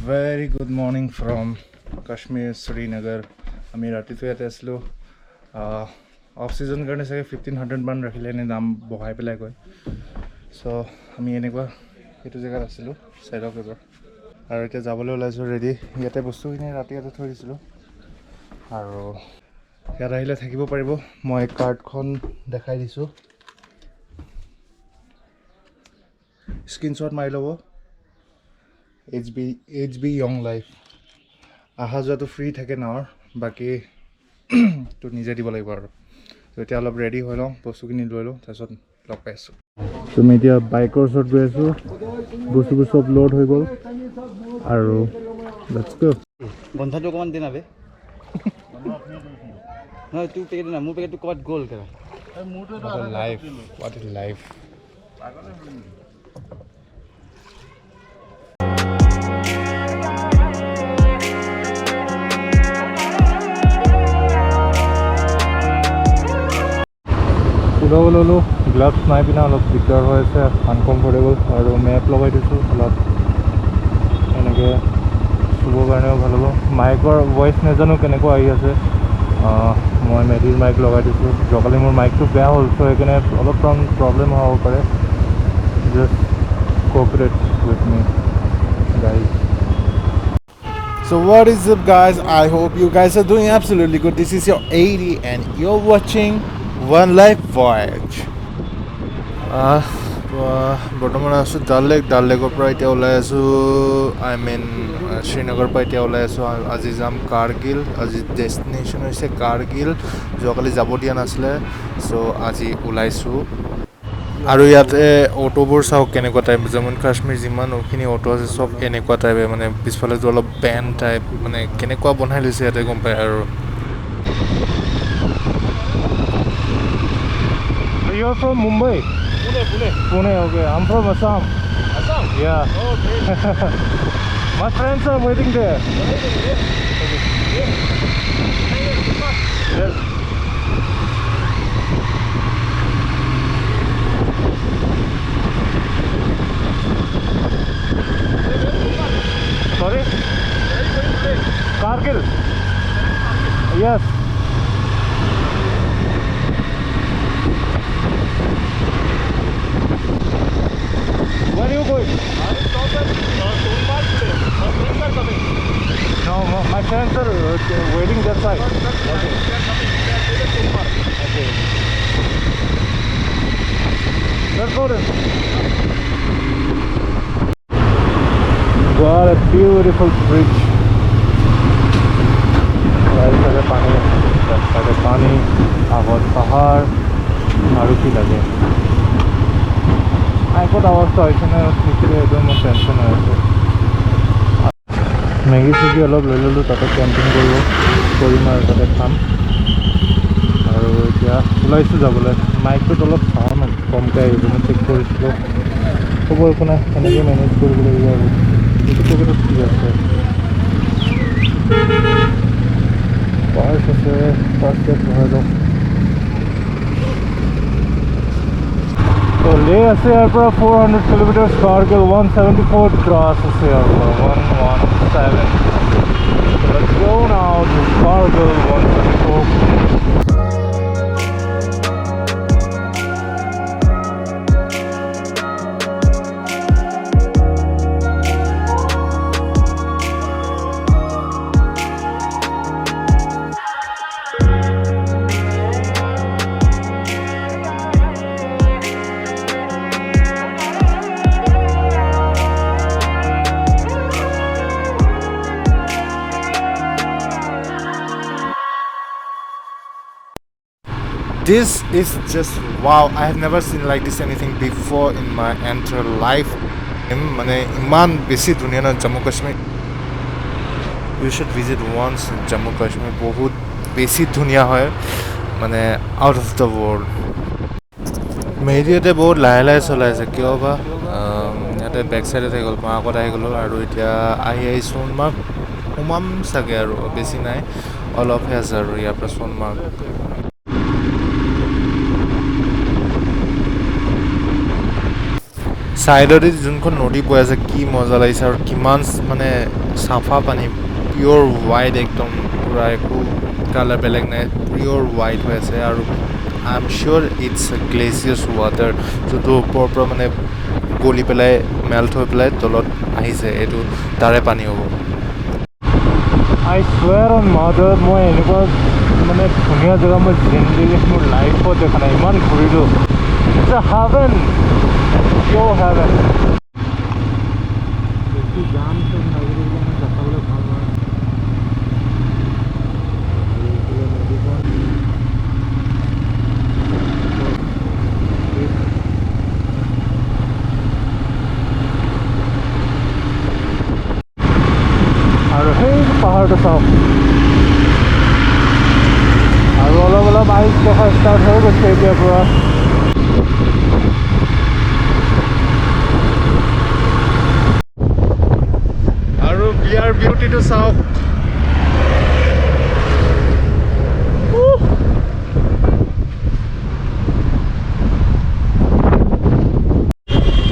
Very good morning from Kashmir, Srinagar. আমি ৰাতিটো ইয়াতে আছিলোঁ অফ ছিজন কাৰণে চাগে 1500 মান ৰাখিলে এনে দাম বঢ়াই পেলাই কয় চ' আমি এনেকুৱা সেইটো জেগাত আছিলোঁ চাইডক এবাৰ আৰু এতিয়া যাবলৈ ওলাইছোঁ ৰেডি ইয়াতে বস্তুখিনি ৰাতি ইয়াতে থৈ দিছিলোঁ আৰু ইয়াত আহিলে থাকিব পাৰিব মই কাৰ্ডখন দেখাই দিছোঁ স্ক্ৰীনশ্বট মাৰি ল'ব HB Young Life আহা যোৱাটো ফ্ৰী থাকে নাৱৰ বাকী তো নিজে দিব লাগিব আৰু তো এতিয়া অলপ ৰেডি হৈ লওঁ বস্তুখিনি লৈ লওঁ তাৰপিছত লগ পাই আছোঁ তুমি এতিয়া বাইকৰ ওচৰত গৈ আছোঁ বস্তুবোৰ চব লোড হৈ গ'ল আৰু লেটছ গো বন্ধাটো অকণমান দিন আবে নহয় তোৰ পেকেট না মোৰ পেকেটটো ক'ৰবাত গ'ল কেলা what is life ওলাব ল'লোঁ গ্লাভছ নাই পিনে অলপ দিগদাৰ হৈ আছে আনকমফৰ্টেবল আৰু মেপ লগাই দিছোঁ অলপ এনেকৈ চুবৰ কাৰণেও ভাল হ'ব মাইকৰ ভইচ নাজানো কেনেকুৱা আহি আছে মই মেডিৰ মাইক লগাই দিছোঁ যোৱাকালি মোৰ মাইকটো বেয়া হ'ল চ' সেইকাৰণে অলপ প্ৰব্লেম হ'ব পাৰে just cooperate with me guys So what is up guys, I hope you guys are doing absolutely good. This is your 80 and you're watching One Life Voyage. বৰ্তমান আছোঁ ডাল লেকৰ পৰা এতিয়া ওলাই আছোঁ শ্ৰীনগৰৰ পৰা এতিয়া ওলাই আছোঁ আজি যাম কাৰ্গিল আজি ডেষ্টিনেশ্যন হৈছে কাৰ্গিল যোৱাকালি যাব দিয়া নাছিলে চ' আজি ওলাইছোঁ আৰু ইয়াতে অ'টোবোৰ চাওক কেনেকুৱা টাইপ জম্মু কাশ্মীৰ যিমানখিনি অ'টো আছে চব এনেকুৱা টাইপে মানে পিছফালেতো অলপ বেণ্ড টাইপ মানে কেনেকুৱা বনাই লৈছে ইয়াতে গম পায় আৰু You're from Mumbai? Pune, okay. I'm from Assam. Assam? Yeah. Okay. My friends are waiting there. Yes. Sorry? Kargil? Yes. Where are you going? I will stop at Sonar today. My friends are coming. No, my friends are waiting that side. Okay. They are coming. They are going to Sonar. Okay. Let's go then. What a beautiful bridge. Right side pani, left side pani, আগত পাহাৰ আৰু কি লাগে আইকত অৱস্থা হৈছে নে নিশ্চয় একদম মোৰ টেনশ্যন হৈ আছে মেগী চেগি অলপ লৈ ল'লোঁ তাতে কেম্পিং কৰিম আৰু তাতে খাম আৰু এতিয়া ওলাইছোঁ যাবলৈ মাইকটোত অলপ চাউণ্ড কমকৈ আহিব মই চেক কৰিছিলোঁ হ'ব একো নাই সেনেকৈ মেনেজ কৰিব লাগিব আৰু এইটো পকেটত কি আছে পাৰ্চ আছে ফাৰ্ষ্ট এড ভৰাই লওঁ তো লে আছে ইয়াৰ পৰা 400 কিলোমিটাৰ কাৰ্গিল 174 ক্ৰছ আছে ইয়াৰ পৰা 117 So let's go now to Kargil 174 This is just wow. I have never seen like this anything before in my entire life. মানে ইমান বেছি ধুনীয়া না Jammu Kashmir You should visit once Jammu Kashmir বহুত বেছি ধুনীয়া হয় মানে আউট অফ দ্য ৱৰ্ল্ড মেহেদিয়াতে বহুত লাহে চলাই আছে কিয় বা ইয়াতে বেক চাইডে থাকি গ'ল মই আগত আহি গ'লোঁ আৰু এতিয়া আহি সোণমাৰ্গ সোমাম চাগে আৰু বেছি নাই অলপহে আছে আৰু ইয়াৰ পৰা সোণমাৰ্গ সাইডতে যোনখন নদী বৈ আছে কি মজা লাগিছে আৰু কিমান মানে চাফা পানী পিয়'ৰ হোৱাইট একদম পূৰা একো কালাৰ বেলেগ নাই পিয়'ৰ হোৱাইট হৈ আছে আৰু I am sure it's glacier's water যোনটো ওপৰৰ পৰা মানে গলি পেলাই মেল্ট হৈ পেলাই তলত আহিছে এইটো তাৰে পানী হ'ব আই চুৱেৰ অন মাদাৰ মই এনেকুৱা মানে ধুনীয়া জেগা মই জিন্দগীত মোৰ লাইফত দেখা নাই ইমান ঘূৰিলোঁ it's a heaven pure heaven বেছি যাম চব নাগৰিকবিলাক মানে দেখাবলৈ ভাল নহয় আৰু সেই পাহাৰটো চাওক আৰু অলপ অলপ আইচ দেখা ষ্টাৰ্ট হৈ গৈছে এতিয়াৰ পৰা আৰু বিয়াৰ বিউটিটো চাওক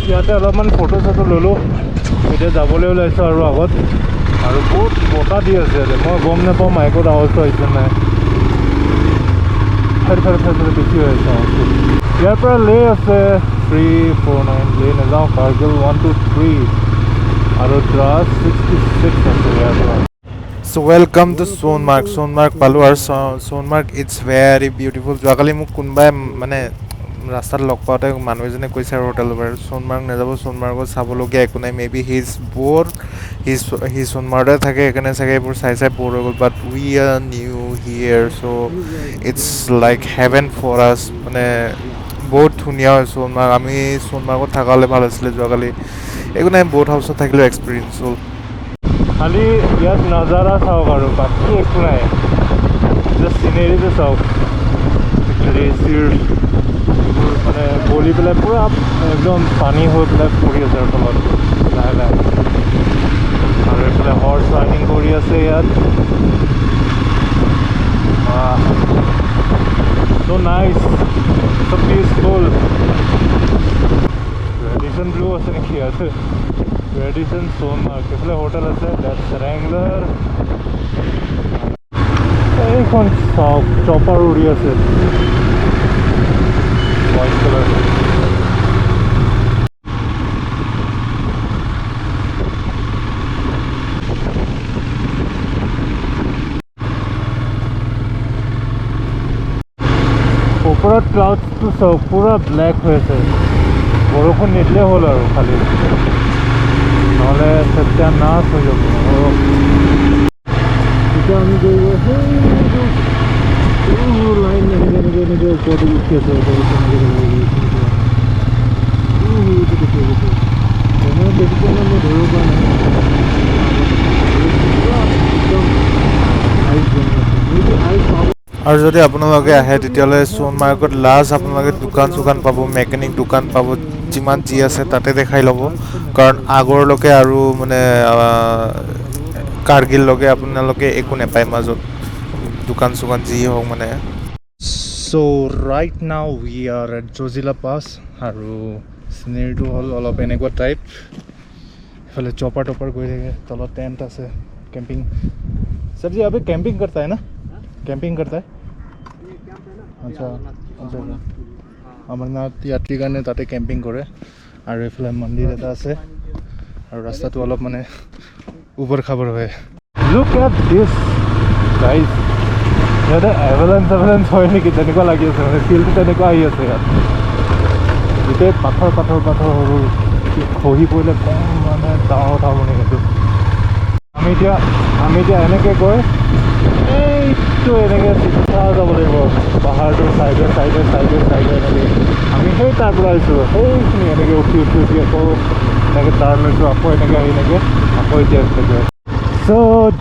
ইয়াতে অলপমান ফটো চটো ল'লোঁ এতিয়া যাবলৈ ওলাইছোঁ আৰু আগত আৰু বহুত বতাহ দি আছে ইয়াতে মই গম নাপাওঁ মাইকত আৱাজটো আহিছে নাই ফেৰ বেছি হৈ আছে আৱাজটো ইয়াৰ পৰা লে আছে 349 লে নাযাওঁ কাৰ্গিল 123 আৰু দ্ৰাছ 66 আছে ইয়াৰ পৰা চ' ৱেলকাম টু সোণমাৰ্গ পালোঁ আৰু সোণমাৰ্গ ইটছ ভেৰি বিউটিফুল যোৱাকালি মোক কোনোবাই মানে ৰাস্তাত লগ পাওঁতে মানুহ এজনে কৈছে আৰু হোটেলৰ পৰা সোণমাৰ্গ নাযাব সোণমাৰ্গত চাবলগীয়া একো নাই মে বি সি সোণমাৰ্গতে থাকে সেইকাৰণে চাগে এইবোৰ চাই ব'ৰ হৈ গ'ল but we are new here so' it's like heaven for us মানে বহুত ধুনীয়া হয় সোণমাৰ্গ আমি সোণমাৰ্গত থকা হ'লে ভাল আছিলে যোৱাকালি একো নাই বোট হাউচত থাকিলেও এক্সপিৰিয়েঞ্চ হ'ল খালি ইয়াত নাজাৰা চাওক আৰু বাকী একো নাই জাষ্ট চিনেৰীটো চাওক গ্লেচিয়াৰ মানে গলি পেলাই পূৰা একদম পানী হৈ পেলাই পৰি আছে আৰু তলত লাহে লাহে আৰু এইফালে হৰ্চ ৰাইডিং কৰি আছে ইয়াত চ' নাইচ চ' পিচফুল ৰেডিচন ব্লু আছে নেকি ইয়াত ৰেডিচন সোণমাৰ্গ এইফালে হোটেল আছে ডেটছ ৰেংলাৰ এইখন চাওক চপাৰ উৰি আছে হোৱাইট কালাৰ ওপৰত ক্লাউডছটো চাওক পূৰা ব্লেক হৈ আছে বৰষুণ নিদিলে হ'ল আৰু খালি নহ'লে তেতিয়া নাচ হৈ যাব এতিয়া আমি কৰিব সেই লাইন এনেকৈ ওপৰতে উঠি আছে দেখি পোৱা নাই মই ধৰিব পৰা নাই আৰু যদি আপোনালোকে আহে তেতিয়াহ'লে সোণমাৰ্গত লাষ্ট আপোনালোকে দোকান চোকান পাব মেকানিক দোকান পাব যিমান যি আছে তাতে দেখাই ল'ব কাৰণ আগৰলৈকে আৰু মানে কাৰ্গিললৈকে আপোনালোকে একো নাপায় মাজত দোকান চোকান যি হওক মানে so' right now we are at Zojila pass আৰু চিনেৰীটো হ'ল অলপ এনেকুৱা টাইপ এইফালে চপাৰ টপাৰ গৈ থাকে তলত টেণ্ট আছে কেম্পিং सर जी अभी कैंपिंग करता है ना कैंपिंग करता है अच्छा अच्छा अमरनाथ यात्री কাৰণে তাতে কেম্পিং কৰে আৰু এইফালে মন্দিৰ এটা আছে আৰু ৰাস্তাটো অলপ মানে উবৰ খাবৰ হয় লুক এট দিছ গাইজ ইয়াতে এভেলেঞ্চ হয় নেকি তেনেকুৱা লাগি আছে মানে ফিল্ডটো তেনেকুৱা আহি আছে ইয়াত গোটেই পাথৰ সৰু খহি পৰিলে কম মানে ডাঙৰ কথা হ'ব নেকি কিন্তু আমি এতিয়া এনেকৈ গৈ এইটো এনেকৈ চিধা যাব লাগিব পাহাৰটোৰ চাইডে এনেকৈ আমি সেই তাৰ পৰা আহিছোঁ সেইখিনি এনেকৈ উঠি আকৌ এনেকৈ তাৰ লৈছোঁ আকৌ এনেকৈ আহি এনেকৈ আকৌ এতিয়া গৈ so'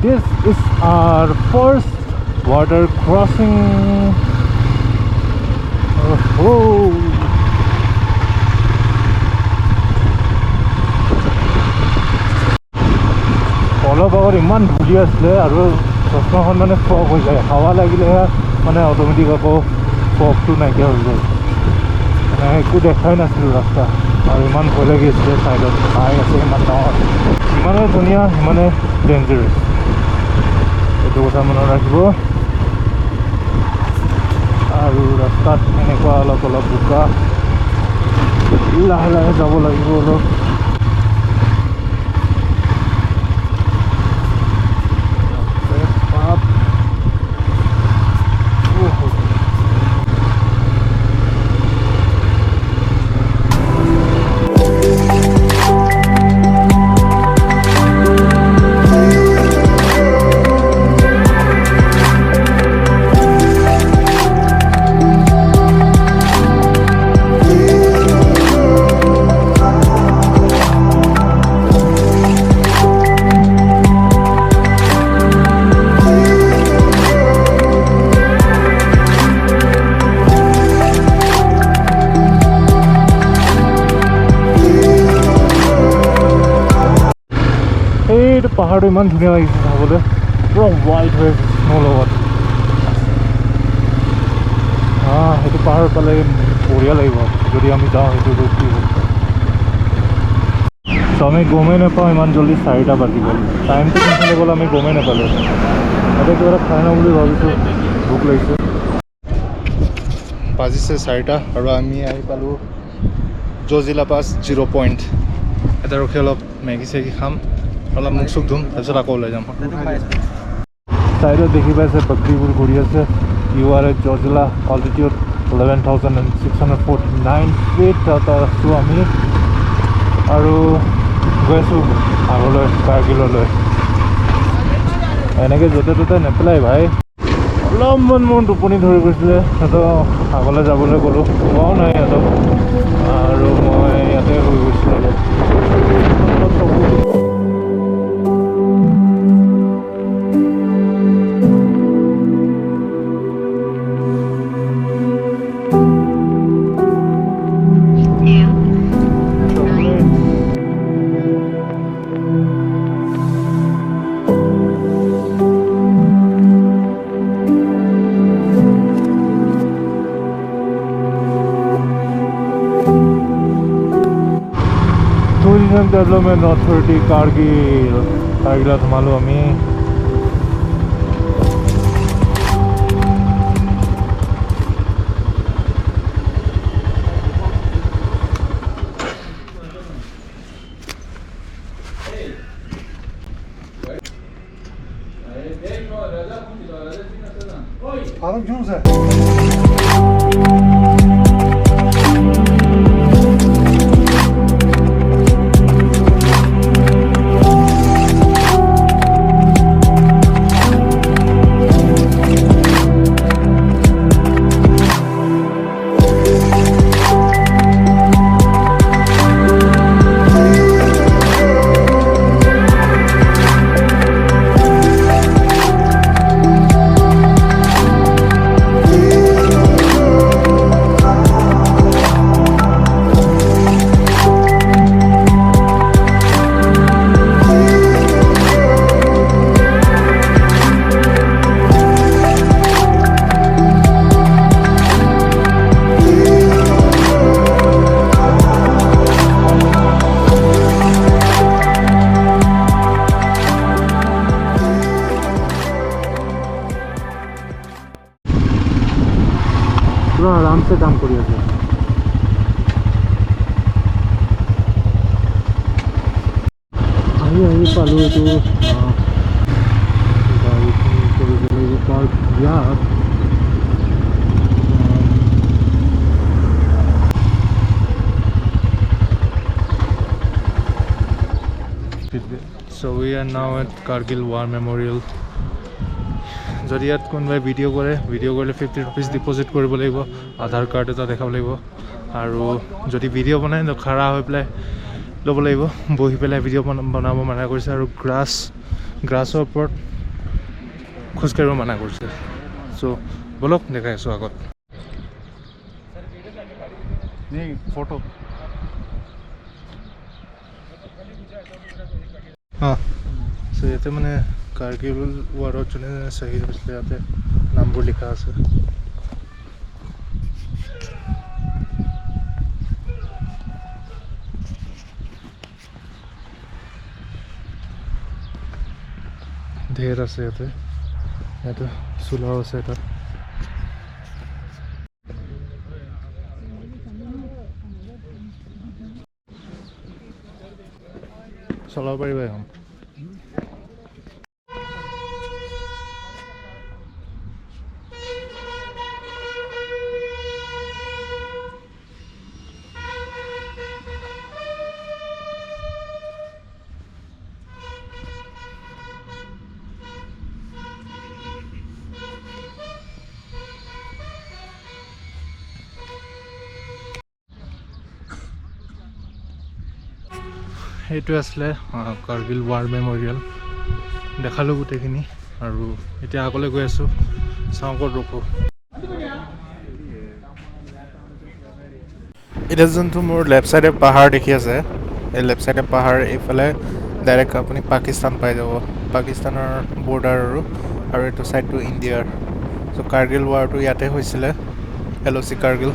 this is our first water crossing অলপ আগত ইমান ধূলি আছিলে আৰু চশমাখন মানে ফগ হৈ যায় হাৱা লাগিলেহে মানে অট'মেটিক আকৌ ফগটো নাইকিয়া হৈ যায় মানে একো দেখাই নাছিলোঁ ৰাস্তা আৰু ইমান ভয় লাগি আছিলে ছাইডত পাই আছে ইমান ডাঙৰ ইমানে ধুনীয়া সিমানে ডেঞ্জাৰাছ এইটো কথা মনত ৰাখিব আৰু ৰাস্তাত এনেকুৱা অলপ বোকা লাহে লাহে যাব লাগিব অলপ এইটো পাহাৰটো ইমান ধুনীয়া লাগিছে চাবলৈ পুৰা হোৱাইট হৈ আছে স্ন' লগত সেইটো পাহাৰ পালে বঢ়িয়া লাগিব যদি আমি যাওঁ সেইটো ৰ'দ কি হ'ব ত' আমি গমেই নাপাওঁ ইমান জল্দি 4টা বাজি গ'ল টাইমটো কোনফালে গ'ল আমি গমেই নাপালোঁ এতিয়া কিবা এটা খাই লওঁ বুলি ভাবিছোঁ ভোক লাগিছে বাজিছে 4টা আৰু আমি আহি পালোঁ Zoji-La পাছ 0 পইণ্ট এটা ৰখি অলপ মেগী চেগী খাম অলপ মুখ চুখ ধুম তাৰপিছত আকৌ ওলাই যাম চাইডত দেখি পাইছে বাকৰিবোৰ ঘূৰি আছে you are at Zoji-La altitude 11,649 feet তাত আছোঁ আমি আৰু গৈ আছোঁ আগলৈ কাৰ্গিললৈ এনেকৈ য'তে ত'তে নেপেলাই ভাই অলপমান মোৰ টোপনি ধৰি গৈছিলে সিহঁতক আগলৈ যাবলৈ গ'লোঁ কোৱাও নাই সিহঁতক আৰু মই ইয়াতে হৈ গৈছিলোঁ डेवलपमेंट अथॉरिटी कारगिल सोमालो आमी Adam Jones पूरा आराम से काम करी আছে আহি পালোঁ এইটো গাড়ীখিনি কৰিব লাগিব পাৰ্ক ইয়াত So we are now at Kargil War Memorial. যদি ইয়াত কোনোবাই ভিডিঅ' কৰিলে 50 rupees ডিপজিট কৰিব লাগিব আধাৰ কাৰ্ড এটা দেখাব লাগিব আৰু যদি ভিডিঅ' বনাই খাৰা হৈ পেলাই ল'ব লাগিব বহি পেলাই ভিডিঅ' বনাব মানা কৰিছে আৰু গ্ৰাছৰ ওপৰত খোজকাঢ়িব মানা কৰিছে চ' বলক দেখাই আছোঁ আগত ফটো চ' ইয়াতে মানে কাৰ্গিল ৱাৰত যোনে শ্বহীদ হৈছিলে ইয়াতে নামবোৰ লিখা আছে ঢেৰ আছে ইয়াতে ইয়াতে চোলাও আছে এটা চলাব পাৰিবা এখন এইটো আছিলে কাৰ্গিল ৱাৰ মেমৰিয়েল দেখালোঁ গোটেইখিনি আৰু এতিয়া আগলৈ গৈ আছোঁ চাওঁ ক'ত ৰখোঁ এতিয়া যোনটো মোৰ লেফ্ট চাইডে পাহাৰ দেখি আছে এই লেফ্ট চাইডে পাহাৰ এইফালে ডাইৰেক্ট আপুনি পাকিস্তান পাই যাব পাকিস্তানৰ বৰ্ডাৰ আৰু এইটো ছাইডটো ইণ্ডিয়াৰ চ' কাৰ্গিল ৱাৰটো ইয়াতে হৈছিলে LOC কাৰ্গিল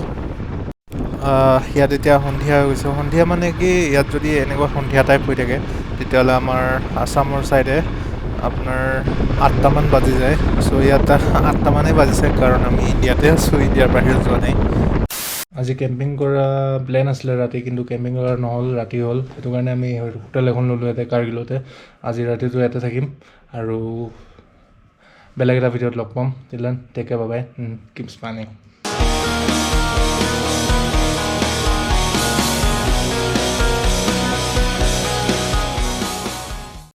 ইয়াত এতিয়া সন্ধিয়া হৈ গৈছে সন্ধিয়া মানে কি ইয়াত যদি এনেকুৱা সন্ধিয়া টাইপ হৈ থাকে তেতিয়াহ'লে আমাৰ আছামৰ ছাইডে আপোনাৰ 8টামান বাজি যায় চ' ইয়াত 8টামানেই বাজিছে কাৰণ আমি ইণ্ডিয়াতে আছোঁ ইণ্ডিয়াৰ বাহিৰত যোৱা নাই আজি কেম্পিং কৰা প্লেন আছিলে ৰাতি কিন্তু কেম্পিং কৰা নহ'ল ৰাতি হ'ল সেইটো কাৰণে আমি হোটেল এখন ল'লোঁ ইয়াতে কাৰ্গিলতে আজি ৰাতিটো ইয়াতে থাকিম আৰু বেলেগ এটা ভিডিঅ'ত লগ পাম take care bye bye keep smiling